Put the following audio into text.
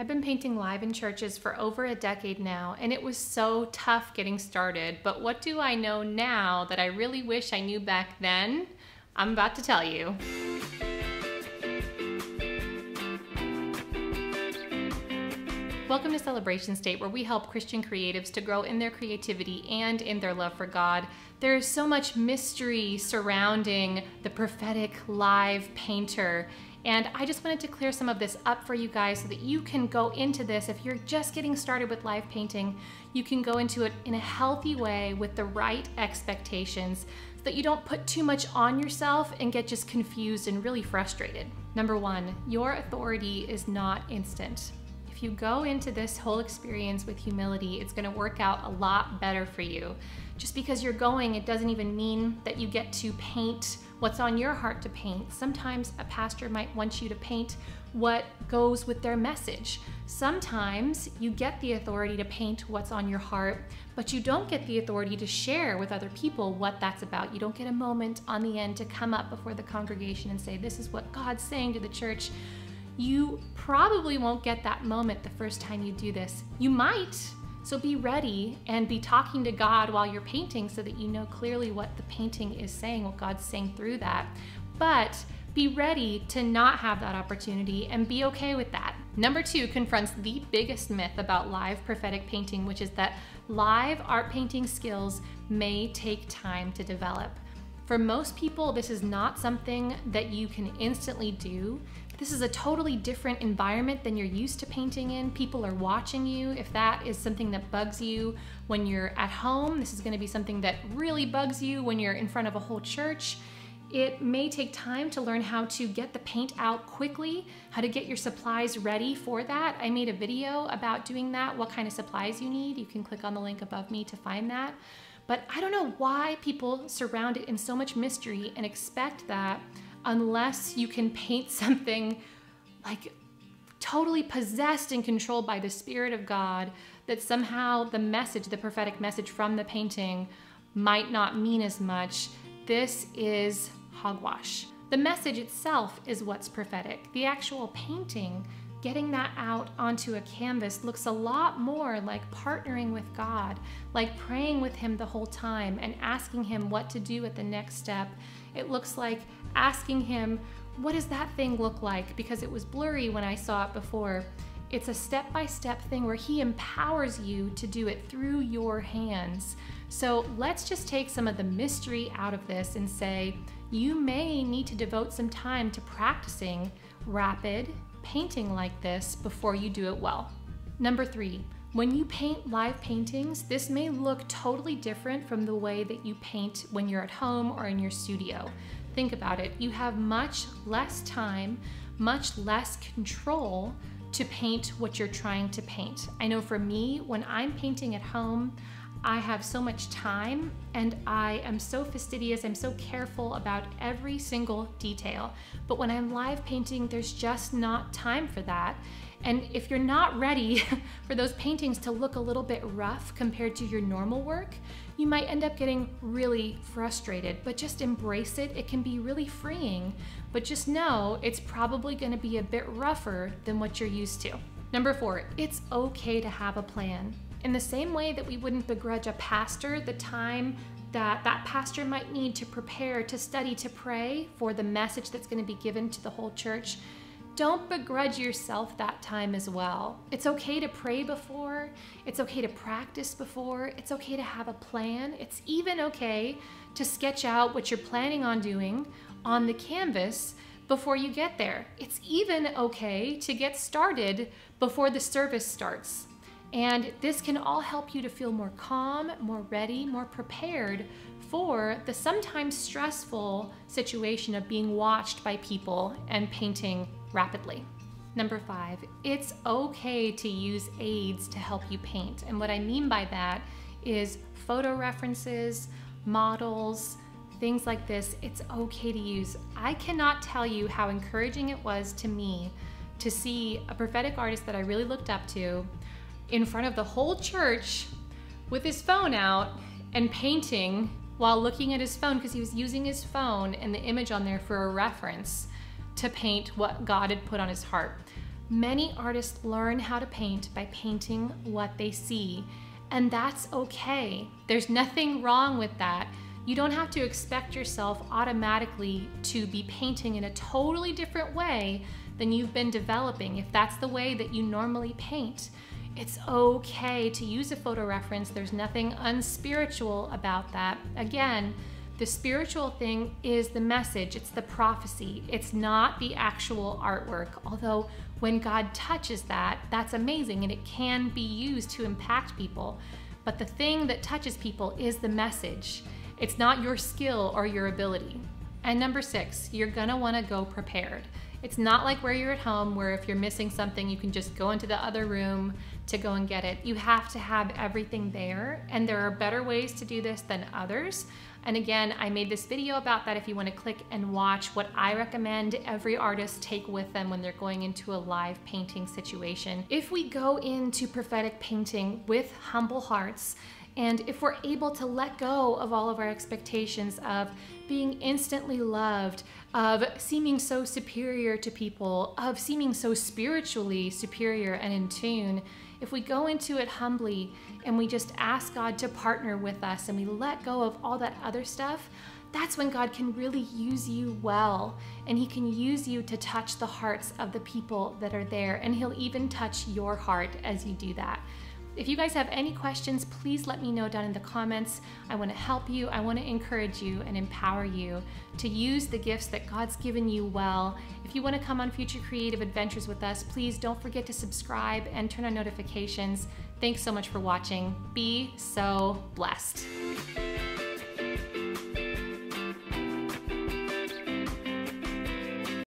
I've been painting live in churches for over a decade now, and it was so tough getting started. But what do I know now that I really wish I knew back then? I'm about to tell you. Welcome to Celebration State, where we help Christian creatives to grow in their creativity and in their love for God. There is so much mystery surrounding the prophetic live painter. And I just wanted to clear some of this up for you guys so that you can go into this. If you're just getting started with live painting, you can go into it in a healthy way with the right expectations so that you don't put too much on yourself and get just confused and really frustrated. Number one, your authority is not instant. If you go into this whole experience with humility, it's going to work out a lot better for you. Just because you're going, it doesn't even mean that you get to paint what's on your heart to paint. Sometimes a pastor might want you to paint what goes with their message. Sometimes you get the authority to paint what's on your heart, but you don't get the authority to share with other people what that's about. You don't get a moment on the end to come up before the congregation and say, this is what God's saying to the church. You probably won't get that moment the first time you do this. You might. So be ready and be talking to God while you're painting so that you know clearly what the painting is saying, what God's saying through that. But be ready to not have that opportunity and be okay with that. Number two confronts the biggest myth about live prophetic painting, which is that live art painting skills may take time to develop. For most people, this is not something that you can instantly do. This is a totally different environment than you're used to painting in. People are watching you. If that is something that bugs you when you're at home, this is going to be something that really bugs you when you're in front of a whole church. It may take time to learn how to get the paint out quickly, how to get your supplies ready for that. I made a video about doing that, what kind of supplies you need. You can click on the link above me to find that. But I don't know why people surround it in so much mystery and expect that unless you can paint something like totally possessed and controlled by the Spirit of God, that somehow the message, the prophetic message from the painting might not mean as much. This is hogwash. The message itself is what's prophetic. The actual painting, getting that out onto a canvas, looks a lot more like partnering with God, like praying with Him the whole time and asking Him what to do at the next step. It looks like asking Him, what does that thing look like? Because it was blurry when I saw it before. It's a step-by-step thing where He empowers you to do it through your hands. So let's just take some of the mystery out of this and say, you may need to devote some time to practicing rapid painting like this before you do it well. Number three, when you paint live paintings, this may look totally different from the way that you paint when you're at home or in your studio. Think about it. You have much less time, much less control to paint what you're trying to paint. I know for me, when I'm painting at home, I have so much time and I am so fastidious, I'm so careful about every single detail. But when I'm live painting, there's just not time for that. And if you're not ready for those paintings to look a little bit rough compared to your normal work, you might end up getting really frustrated, but just embrace it. It can be really freeing, but just know it's probably gonna be a bit rougher than what you're used to. Number four, it's okay to have a plan. In the same way that we wouldn't begrudge a pastor the time that that pastor might need to prepare, to study, to pray for the message that's going to be given to the whole church, don't begrudge yourself that time as well. It's okay to pray before. It's okay to practice before. It's okay to have a plan. It's even okay to sketch out what you're planning on doing on the canvas before you get there. It's even okay to get started before the service starts. And this can all help you to feel more calm, more ready, more prepared for the sometimes stressful situation of being watched by people and painting rapidly. Number five, it's okay to use aids to help you paint. And what I mean by that is photo references, models, things like this. It's okay to use. I cannot tell you how encouraging it was to me to see a prophetic artist that I really looked up to in front of the whole church with his phone out and painting while looking at his phone, because he was using his phone and the image on there for a reference to paint what God had put on his heart. Many artists learn how to paint by painting what they see, and that's okay. There's nothing wrong with that. You don't have to expect yourself automatically to be painting in a totally different way than you've been developing if that's the way that you normally paint. It's okay to use a photo reference. There's nothing unspiritual about that. Again, the spiritual thing is the message, it's the prophecy, it's not the actual artwork. Although when God touches that, that's amazing and it can be used to impact people. But the thing that touches people is the message. It's not your skill or your ability. And number 6, you're gonna wanna go prepared. It's not like where you're at home, where if you're missing something, you can just go into the other room to go and get it. You have to have everything there, and there are better ways to do this than others. And again, I made this video about that if you want to click and watch what I recommend every artist take with them when they're going into a live painting situation. If we go into prophetic painting with humble hearts, and if we're able to let go of all of our expectations of being instantly loved, of seeming so superior to people, of seeming so spiritually superior and in tune, if we go into it humbly and we just ask God to partner with us and we let go of all that other stuff, that's when God can really use you well, and He can use you to touch the hearts of the people that are there, and He'll even touch your heart as you do that. If you guys have any questions, please let me know down in the comments. I want to help you. I want to encourage you and empower you to use the gifts that God's given you well. If you want to come on future creative adventures with us, please don't forget to subscribe and turn on notifications. Thanks so much for watching. Be so blessed.